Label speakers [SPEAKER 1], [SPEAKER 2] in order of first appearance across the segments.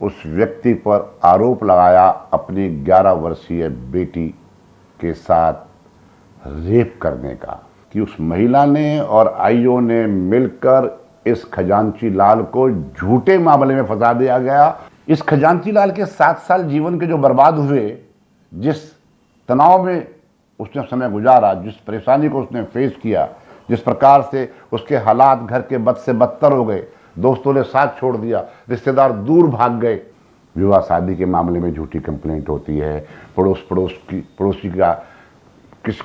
[SPEAKER 1] उस व्यक्ति पर आरोप लगाया अपनी 11 वर्षीय बेटी के साथ रेप करने का कि उस महिला ने और आईओ ने मिलकर इस खजांची लाल को झूठे मामले में फंसा दिया गया। इस खजांची लाल के 7 साल जीवन के जो बर्बाद हुए, जिस तनाव में उसने समय गुजारा, जिस परेशानी को उसने फेस किया, जिस प्रकार से उसके हालात घर के बद से बदतर हो गए, दोस्तों ने साथ छोड़ दिया, रिश्तेदार दूर भाग गए, विवाह शादी के मामले में झूठी कंप्लेंट होती है, पड़ोसी का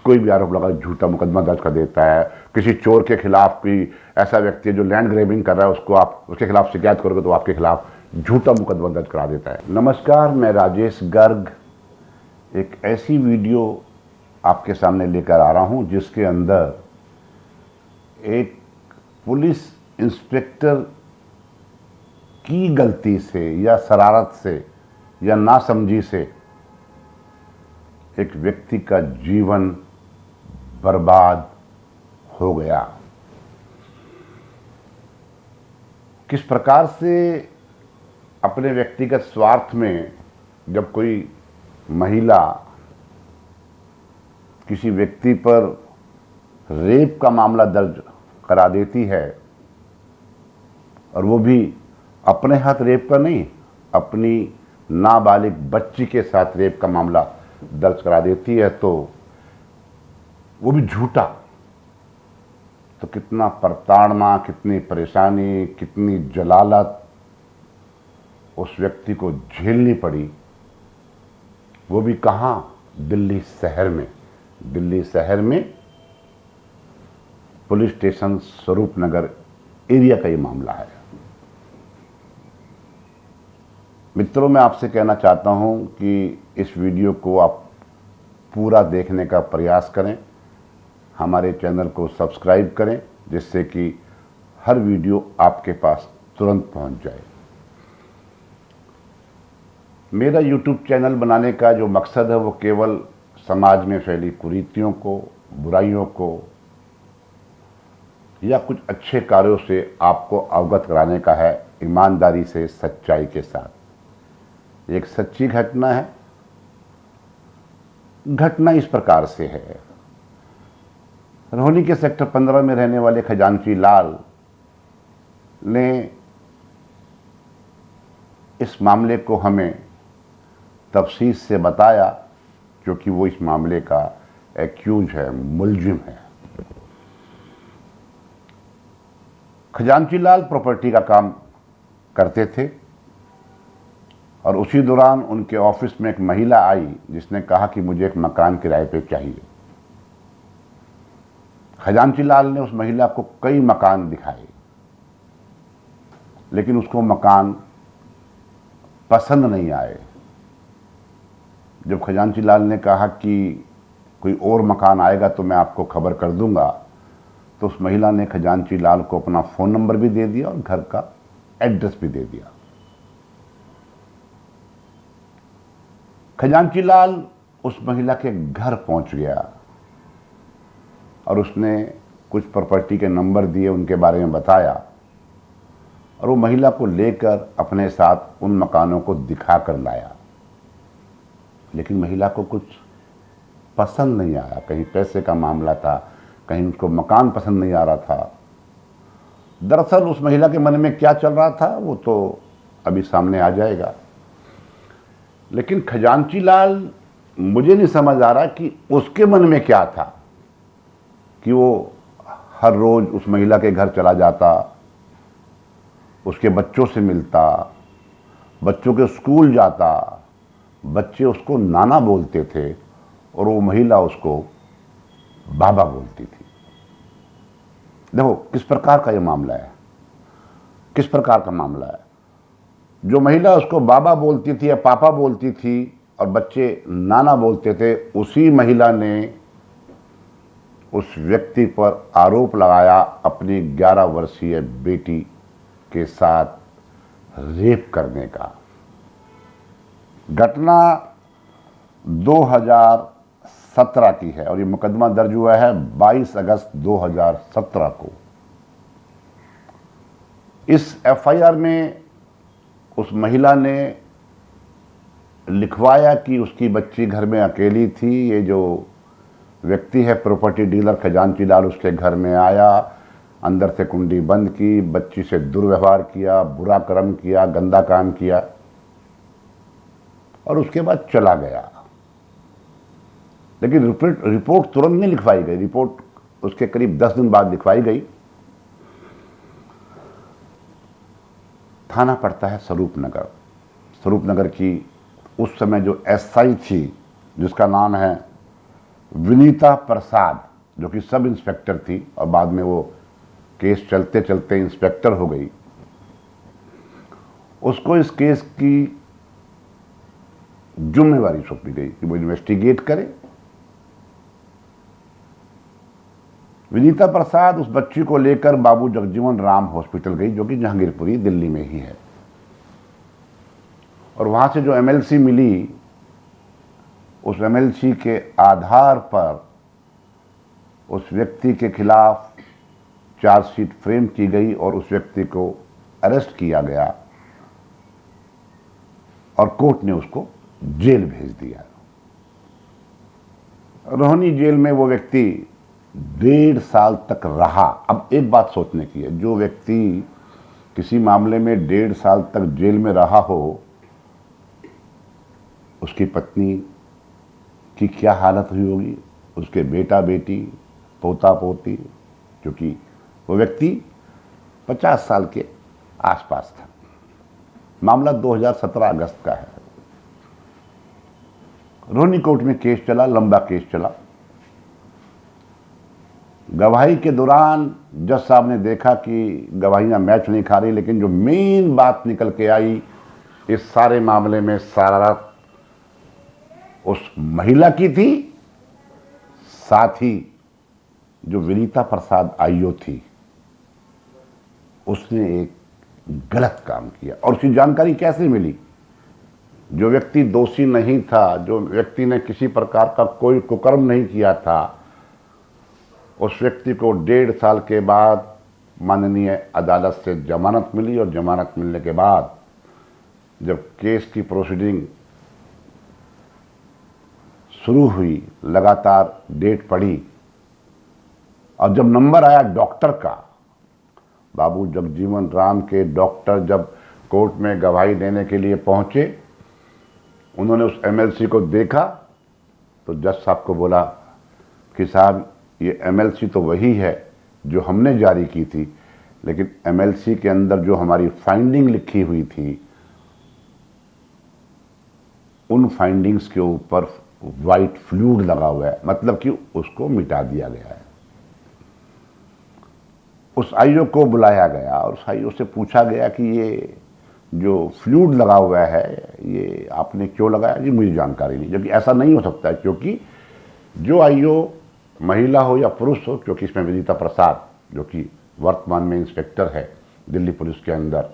[SPEAKER 1] कोई भी आरोप लगा झूठा मुकदमा दर्ज कर देता है, किसी चोर के खिलाफ कोई ऐसा व्यक्ति है जो लैंड ग्रैबिंग कर रहा है, उसको आप उसके खिलाफ शिकायत करोगे तो आपके खिलाफ झूठा मुकदमा दर्ज करा देता है। नमस्कार, मैं राजेश गर्ग एक ऐसी वीडियो आपके सामने लेकर आ रहा हूं जिसके अंदर एक पुलिस इंस्पेक्टर की गलती से या शरारत से या नासमझी से एक व्यक्ति का जीवन बर्बाद हो गया। किस प्रकार से अपने व्यक्तिगत स्वार्थ में जब कोई महिला किसी व्यक्ति पर रेप का मामला दर्ज करा देती है, और वो भी अपने हाथ रेप का नहीं, अपनी नाबालिग बच्ची के साथ रेप का मामला दर्ज करा देती है, तो वो भी झूठा, तो कितना प्रताड़ना, कितनी परेशानी, कितनी जलालत उस व्यक्ति को झेलनी पड़ी। वो भी कहाँ? दिल्ली शहर में। दिल्ली शहर में पुलिस स्टेशन स्वरूप नगर एरिया का ये मामला है। मित्रों, मैं आपसे कहना चाहता हूं कि इस वीडियो को आप पूरा देखने का प्रयास करें, हमारे चैनल को सब्सक्राइब करें, जिससे कि हर वीडियो आपके पास तुरंत पहुंच जाए। मेरा YouTube चैनल बनाने का जो मकसद है वो केवल समाज में फैली कुरीतियों को, बुराइयों को या कुछ अच्छे कार्यों से आपको अवगत कराने का है, ईमानदारी से, सच्चाई के साथ। एक सच्ची घटना है। घटना इस प्रकार से है। रोहनी के सेक्टर 15 में रहने वाले खजांची लाल ने इस मामले को हमें तफसील से बताया, क्योंकि वो इस मामले का एक्यूज है, मुलजिम है। खजांची लाल प्रॉपर्टी का काम करते थे और उसी दौरान उनके ऑफिस में एक महिला आई जिसने कहा कि मुझे एक मकान किराए पे चाहिए। खजांची लाल ने उस महिला को कई मकान दिखाए, लेकिन उसको मकान पसंद नहीं आए। जब खजांची लाल ने कहा कि कोई और मकान आएगा तो मैं आपको खबर कर दूंगा, तो उस महिला ने खजांची लाल को अपना फ़ोन नंबर भी दे दिया और घर का एड्रेस भी दे दिया। खजांची लाल उस महिला के घर पहुंच गया और उसने कुछ प्रॉपर्टी के नंबर दिए, उनके बारे में बताया, और वो महिला को लेकर अपने साथ उन मकानों को दिखा कर लाया। लेकिन महिला को कुछ पसंद नहीं आया। कहीं पैसे का मामला था, कहीं उसको मकान पसंद नहीं आ रहा था। दरअसल उस महिला के मन में क्या चल रहा था वो तो अभी सामने आ जाएगा। लेकिन खजांची लाल, मुझे नहीं समझ आ रहा कि उसके मन में क्या था कि वो हर रोज उस महिला के घर चला जाता, उसके बच्चों से मिलता, बच्चों के स्कूल जाता, बच्चे उसको नाना बोलते थे और वो महिला उसको बाबा बोलती थी। देखो किस प्रकार का ये मामला है, किस प्रकार का मामला है। जो महिला उसको बाबा बोलती थी या पापा बोलती थी और बच्चे नाना बोलते थे, उसी महिला ने उस व्यक्ति पर आरोप लगाया अपनी 11 वर्षीय बेटी के साथ रेप करने का। घटना 2017 की है और ये मुकदमा दर्ज हुआ है 22 अगस्त 2017 को। इस एफआईआर में उस महिला ने लिखवाया कि उसकी बच्ची घर में अकेली थी। ये जो व्यक्ति है प्रॉपर्टी डीलर खजांची लाल उसके घर में आया, अंदर से कुंडी बंद की, बच्ची से दुर्व्यवहार किया, बुरा कर्म किया, गंदा काम किया और उसके बाद चला गया। लेकिन रिपोर्ट तुरंत नहीं लिखवाई गई, रिपोर्ट उसके करीब 10 दिन बाद लिखवाई गई। थाना पड़ता है स्वरूपनगर। स्वरूपनगर की उस समय जो एसआई थी जिसका नाम है विनीता प्रसाद, जो कि सब इंस्पेक्टर थी और बाद में वो केस चलते चलते इंस्पेक्टर हो गई, उसको इस केस की जिम्मेवारी सौंपी गई कि वो इन्वेस्टिगेट करे। विनीता प्रसाद उस बच्ची को लेकर बाबू जगजीवन राम हॉस्पिटल गई, जो कि जहांगीरपुरी दिल्ली में ही है। और वहां से जो एमएलसी मिली, उस एमएलसी के आधार पर उस व्यक्ति के खिलाफ चार्जशीट फ्रेम की गई और उस व्यक्ति को अरेस्ट किया गया और कोर्ट ने उसको जेल भेज दिया। रोहिणी जेल में वो व्यक्ति 1.5 साल तक रहा। अब एक बात सोचने की है, जो व्यक्ति किसी मामले में 1.5 साल तक जेल में रहा हो, उसकी पत्नी की क्या हालत हुई होगी, उसके बेटा बेटी, पोता पोती, क्योंकि वो व्यक्ति 50 साल के आसपास था। मामला 2017 अगस्त का है। रोहिणी कोर्ट में केस चला, लंबा केस चला। गवाही के दौरान जज साहब ने देखा कि गवाहियां मैच नहीं खा रही, लेकिन जो मेन बात निकल के आई इस सारे मामले में, सारा उस महिला की थी, साथ ही जो विनीता प्रसाद आईओ थी, उसने एक गलत काम किया। और उसकी जानकारी कैसे मिली? जो व्यक्ति दोषी नहीं था, जो व्यक्ति ने किसी प्रकार का कोई कुकर्म नहीं किया था, उस व्यक्ति को 1.5 साल के बाद माननीय अदालत से जमानत मिली। और जमानत मिलने के बाद जब केस की प्रोसीडिंग शुरू हुई, लगातार डेट पड़ी और जब नंबर आया डॉक्टर का, बाबू जगजीवन राम के डॉक्टर जब कोर्ट में गवाही देने के लिए पहुंचे, उन्होंने उस एमएलसी को देखा तो जज साहब को बोला कि साहब ये एमएलसी तो वही है जो हमने जारी की थी, लेकिन एमएलसी के अंदर जो हमारी फाइंडिंग लिखी हुई थी, उन फाइंडिंग्स के ऊपर वाइट फ्लूइड लगा हुआ है, मतलब कि उसको मिटा दिया गया है। उस आईओ को बुलाया गया और उस आईओ से पूछा गया कि ये जो फ्लूइड लगा हुआ है ये आपने क्यों लगाया? जी मुझे जानकारी नहीं। जबकि ऐसा नहीं हो सकता है, क्योंकि जो आईओ महिला हो या पुरुष हो, क्योंकि इसमें विनीता प्रसाद जो कि वर्तमान में इंस्पेक्टर है दिल्ली पुलिस के अंदर,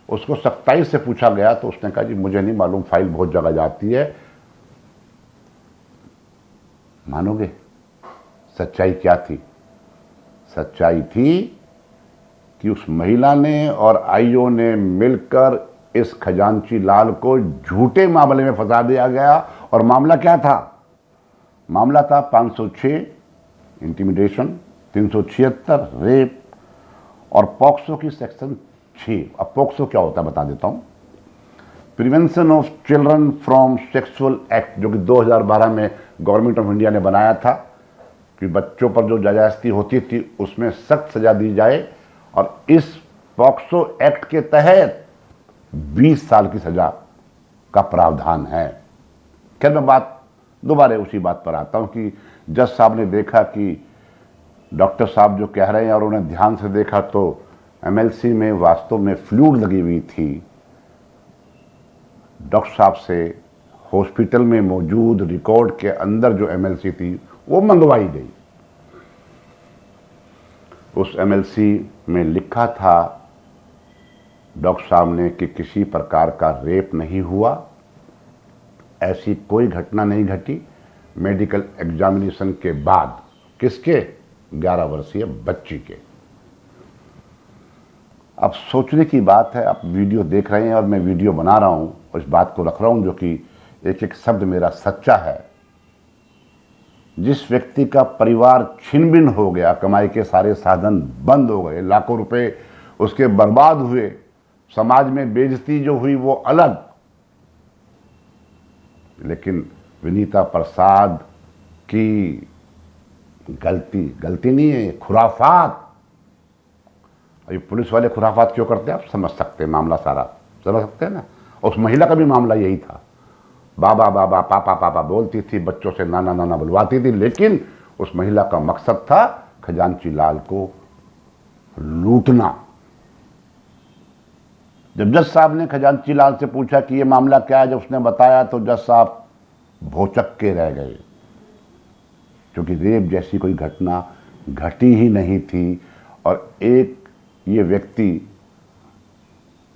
[SPEAKER 1] उसको सख्ताई से पूछा गया तो उसने कहा जी मुझे नहीं मालूम, फाइल बहुत जगह जाती है। मानोगे सच्चाई क्या थी? सच्चाई थी कि उस महिला ने और आईओ ने मिलकर इस खजांची लाल को झूठे मामले में फंसा दिया गया। और मामला क्या था? मामला था 506 इंटिमिडेशन, 376 रेप और पॉक्सो की सेक्शन 6। अब पॉक्सो क्या होता है बता देता हूं। Prevention of children from sexual act, जो कि 2012 में गवर्नमेंट ऑफ इंडिया ने बनाया था कि बच्चों पर जो जायज़ती होती थी उसमें सख्त सजा दी जाए। और इस पॉक्सो एक्ट के तहत 20 साल की सजा का प्रावधान है। खैर मैं बात दोबारा उसी बात पर आता हूं कि जज साहब ने देखा कि डॉक्टर साहब जो कह रहे हैं, और उन्हें ध्यान से देखा तो एमएलसी में वास्तव में फ्लूइड लगी हुई थी। डॉक्टर साहब से हॉस्पिटल में मौजूद रिकॉर्ड के अंदर जो एमएलसी थी वो मंगवाई गई। उस एमएलसी में लिखा था डॉक्टर साहब ने कि किसी प्रकार का रेप नहीं हुआ, ऐसी कोई घटना नहीं घटी। मेडिकल एग्जामिनेशन के बाद किसके? 11 वर्षीय बच्ची के। अब सोचने की बात है, आप वीडियो देख रहे हैं और मैं वीडियो बना रहा हूं और इस बात को रख रहा हूं जो कि एक एक शब्द मेरा सच्चा है। जिस व्यक्ति का परिवार छिन भिन हो गया, कमाई के सारे साधन बंद हो गए, लाखों रुपए उसके बर्बाद हुए, समाज में बेइज्जती जो हुई वो अलग, लेकिन विनीता प्रसाद की गलती नहीं है, खुराफात। अभी पुलिस वाले खुराफात क्यों करते हैं आप समझ सकते हैं, मामला सारा समझ सकते हैं ना। उस महिला का भी मामला यही था, बाबा बाबा पापा पापा बोलती थी, बच्चों से नाना नाना बुलवाती थी, लेकिन उस महिला का मकसद था खजांची लाल को लूटना। जब जज साहब ने खजांची लाल से पूछा कि ये मामला क्या है, जब उसने बताया तो जज साहब भौचक के रह गए, क्योंकि रेप जैसी कोई घटना घटी ही नहीं थी और एक ये व्यक्ति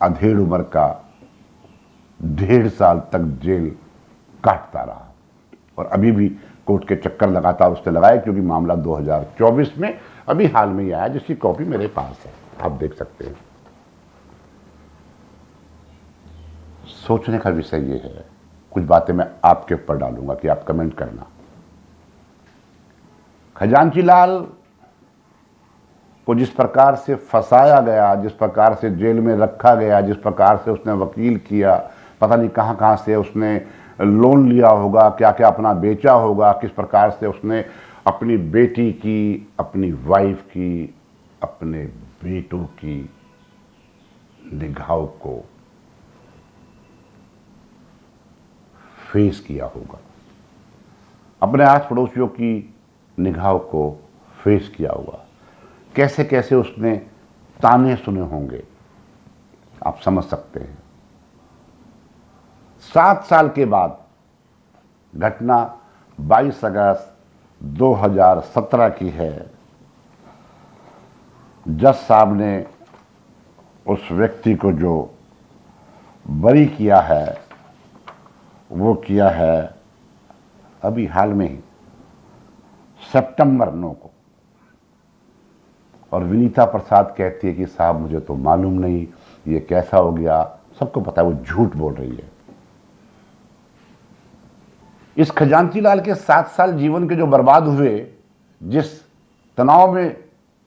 [SPEAKER 1] अधेड़ उम्र का 1.5 साल तक जेल काटता रहा और अभी भी कोर्ट के चक्कर लगातार उसने लगाए, क्योंकि मामला 2024 में अभी हाल में ही आया, जिसकी कॉपी मेरे पास है, आप देख सकते हैं। सोचने का विषय ये है, कुछ बातें मैं आपके ऊपर डालूंगा कि आप कमेंट करना। खजांची लाल को जिस प्रकार से फंसाया गया, जिस प्रकार से जेल में रखा गया, जिस प्रकार से उसने वकील किया, पता नहीं कहां कहां से उसने लोन लिया होगा, क्या क्या अपना बेचा होगा, किस प्रकार से उसने अपनी बेटी की, अपनी वाइफ की, अपने बेटों की निगाहों को फेस किया होगा, अपने आस पड़ोसियों की निगाहों को फेस किया होगा, कैसे कैसे उसने ताने सुने होंगे, आप समझ सकते हैं। 7 साल के बाद घटना 22 अगस्त 2017 की है। जज साहब ने उस व्यक्ति को जो बरी किया है वो किया है अभी हाल में ही, सितंबर 9 को। और विनीता प्रसाद कहती है कि साहब मुझे तो मालूम नहीं ये कैसा हो गया, सबको पता है वो झूठ बोल रही है। इस खजांची लाल के 7 साल जीवन के जो बर्बाद हुए, जिस तनाव में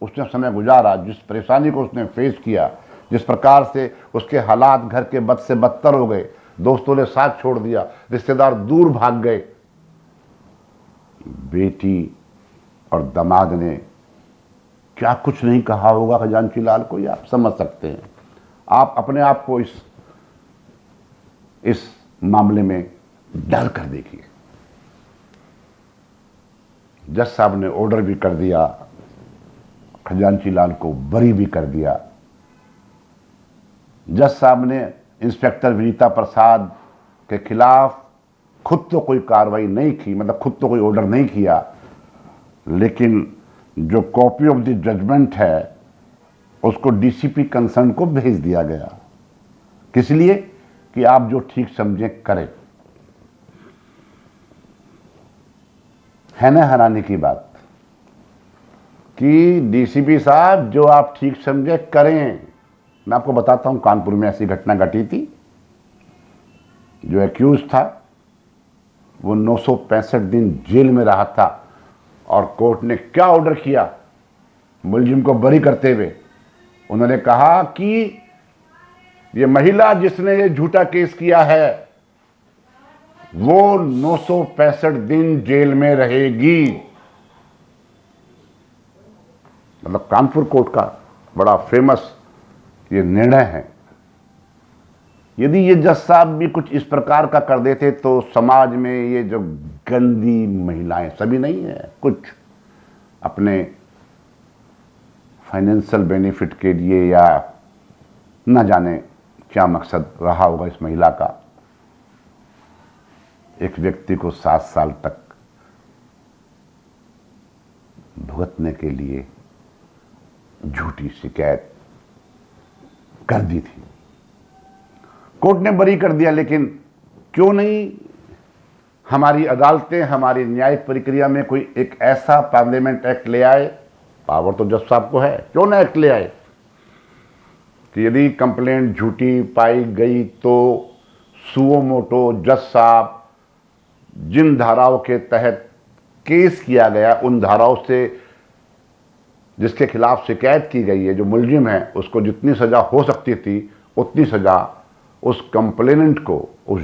[SPEAKER 1] उसने समय गुजारा, जिस परेशानी को उसने फेस किया, जिस प्रकार से उसके हालात घर के बद से बदतर हो गए, दोस्तों ने साथ छोड़ दिया, रिश्तेदार दूर भाग गए, बेटी और दामाद ने क्या कुछ नहीं कहा होगा खजांची लाल को, ये आप समझ सकते हैं। आप अपने आप को इस मामले में डर कर देखिए। जज साहब ने ऑर्डर भी कर दिया, खजांची लाल को बरी भी कर दिया। जज साहब ने इंस्पेक्टर विनीता प्रसाद के खिलाफ खुद तो कोई कार्रवाई नहीं की, मतलब खुद तो कोई ऑर्डर नहीं किया, लेकिन जो कॉपी ऑफ द जजमेंट है उसको डीसीपी कंसर्न को भेज दिया गया। किस लिए? कि आप जो ठीक समझें करें। है ना हैरानी की बात कि डीसीपी साहब जो आप ठीक समझे करें। मैं आपको बताता हूं, कानपुर में ऐसी घटना घटी थी। जो एक्यूज था वो 965 दिन जेल में रहा था और कोर्ट ने क्या ऑर्डर किया मुलजिम को बरी करते हुए? उन्होंने कहा कि ये महिला जिसने ये झूठा केस किया है वो 965 दिन जेल में रहेगी। मतलब कानपुर कोर्ट का बड़ा फेमस ये निर्णय है। यदि ये जज साहब भी कुछ इस प्रकार का कर देते तो समाज में ये जो गंदी महिलाएं, सभी नहीं है, कुछ अपने फाइनेंशियल बेनिफिट के लिए या न जाने क्या मकसद रहा होगा इस महिला का, एक व्यक्ति को 7 साल तक भुगतने के लिए झूठी शिकायत कर दी थी। कोर्ट ने बरी कर दिया, लेकिन क्यों नहीं हमारी अदालतें, हमारी न्यायिक प्रक्रिया में कोई एक ऐसा पार्लियामेंट एक्ट ले आए? पावर तो जज साहब को है, क्यों ना एक्ट ले आए कि यदि कंप्लेंट झूठी पाई गई तो सुओ मोटो जज साहब जिन धाराओं के तहत केस किया गया उन धाराओं से जिसके खिलाफ शिकायत की गई है, जो मुलजिम है, उसको जितनी सज़ा हो सकती थी उतनी सज़ा उस कंप्लेनेंट को, उस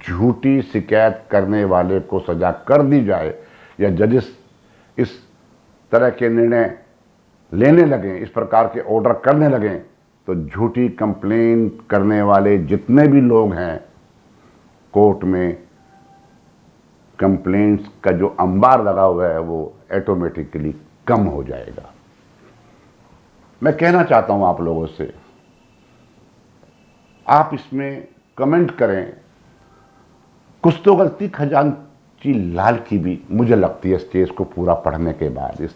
[SPEAKER 1] झूठी शिकायत करने वाले को सज़ा कर दी जाए, या जजेस इस तरह के निर्णय लेने लगें, इस प्रकार के ऑर्डर करने लगें, तो झूठी कंप्लेन करने वाले जितने भी लोग हैं कोर्ट में कंप्लेंट्स का जो अंबार लगा हुआ है वो ऑटोमेटिकली कम हो जाएगा। मैं कहना चाहता हूं आप लोगों से, आप इसमें कमेंट करें। कुछ तो गलती खजांची लाल की भी मुझे लगती है इस केस को पूरा पढ़ने के बाद, इस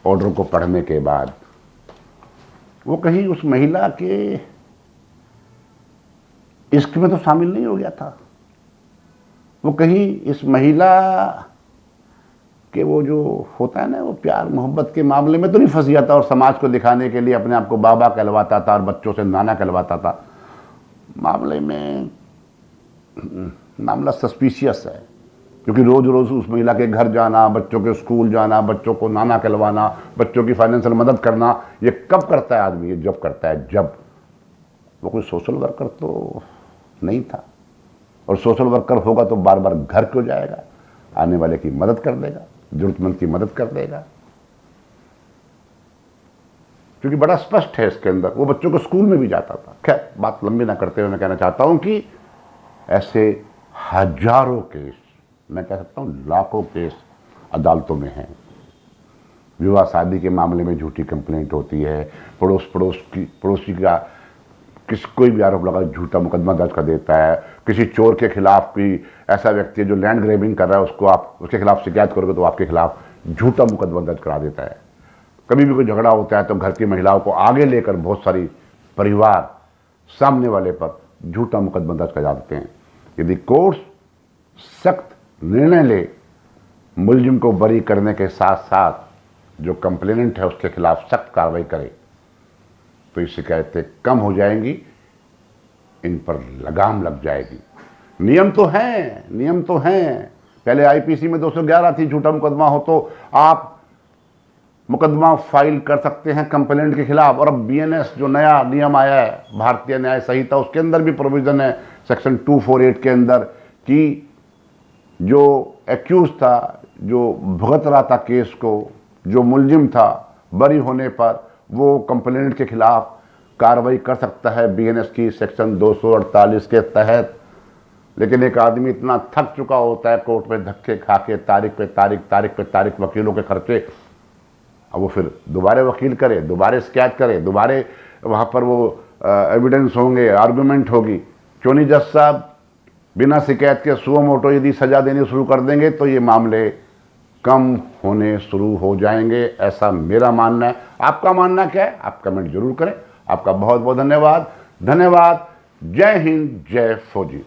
[SPEAKER 1] ऑर्डर को पढ़ने के बाद। वो कहीं उस महिला के इश्क में तो शामिल नहीं हो गया था, वो कहीं इस महिला के वो जो होता है ना, वो प्यार मोहब्बत के मामले में तो नहीं फंस गया था और समाज को दिखाने के लिए अपने आप को बाबा कहलवाता था और बच्चों से नाना कहलवाता था। मामले में मामला सस्पिशियस है, क्योंकि रोज रोज उस महिला के घर जाना, बच्चों के स्कूल जाना, बच्चों को नाना कहलवाना, बच्चों की फाइनेंशियल मदद करना, ये कब करता है आदमी? ये जब करता है जब वो कोई सोशल वर्कर तो नहीं था, और सोशल वर्कर होगा तो बार बार घर क्यों जाएगा? आने वाले की मदद कर देगा, जरूरतमंद की मदद कर देगा, क्योंकि बड़ा स्पष्ट है इसके अंदर। वो बच्चों को स्कूल में भी जाता था। खैर, बात लंबी ना करते हुए मैं कहना चाहता हूं कि ऐसे हजारों केस, मैं कह सकता हूं लाखों केस अदालतों में हैं। विवाह शादी के मामले में झूठी कंप्लेंट होती है, पड़ोसी का कोई भी आरोप लगा झूठा मुकदमा दर्ज कर देता है। किसी चोर के खिलाफ कोई ऐसा व्यक्ति है जो लैंड ग्रैबिंग कर रहा है, उसको आप उसके खिलाफ शिकायत करोगे तो आपके खिलाफ झूठा मुकदमा दर्ज करा देता है। कभी भी कोई झगड़ा होता है तो घर की महिलाओं को आगे लेकर बहुत सारी परिवार सामने वाले पर झूठा मुकदमा दर्ज कर देते हैं। यदि कोर्ट सख्त निर्णय ले, मुलजिम को बरी करने के साथ साथ जो कंप्लेनेंट है उसके खिलाफ सख्त कार्रवाई करे, तो ये शिकायतें कम हो जाएंगी, इन पर लगाम लग जाएगी। नियम तो हैं। पहले आईपीसी में 211 थी, झूठा मुकदमा हो तो आप मुकदमा फाइल कर सकते हैं कंप्लेंट के खिलाफ। और अब बीएनएस जो नया नियम आया है, भारतीय न्याय संहिता, उसके अंदर भी प्रोविजन है सेक्शन 248 के अंदर कि जो एक्यूज था, जो भुगत रहा था केस को, जो मुलजिम था, बरी होने पर वो कंप्लेंट के खिलाफ कार्रवाई कर सकता है बीएनएस की सेक्शन 248 के तहत। लेकिन एक आदमी इतना थक चुका होता है कोर्ट में धक्के खा के, तारीख पे तारीख वकीलों के खर्चे, अब वो फिर दोबारे वकील करे, दोबारे शिकायत करे, दोबारे वहाँ पर वो एविडेंस होंगे, आर्गूमेंट होगी। क्यों नहीं जज साहब बिना शिकायत के सुओ मोटो यदि सजा देनी शुरू कर देंगे तो ये मामले कम होने शुरू हो जाएंगे, ऐसा मेरा मानना है। आपका मानना क्या है? आप कमेंट जरूर करें। आपका बहुत बहुत धन्यवाद। जय हिंद, जय फौजी।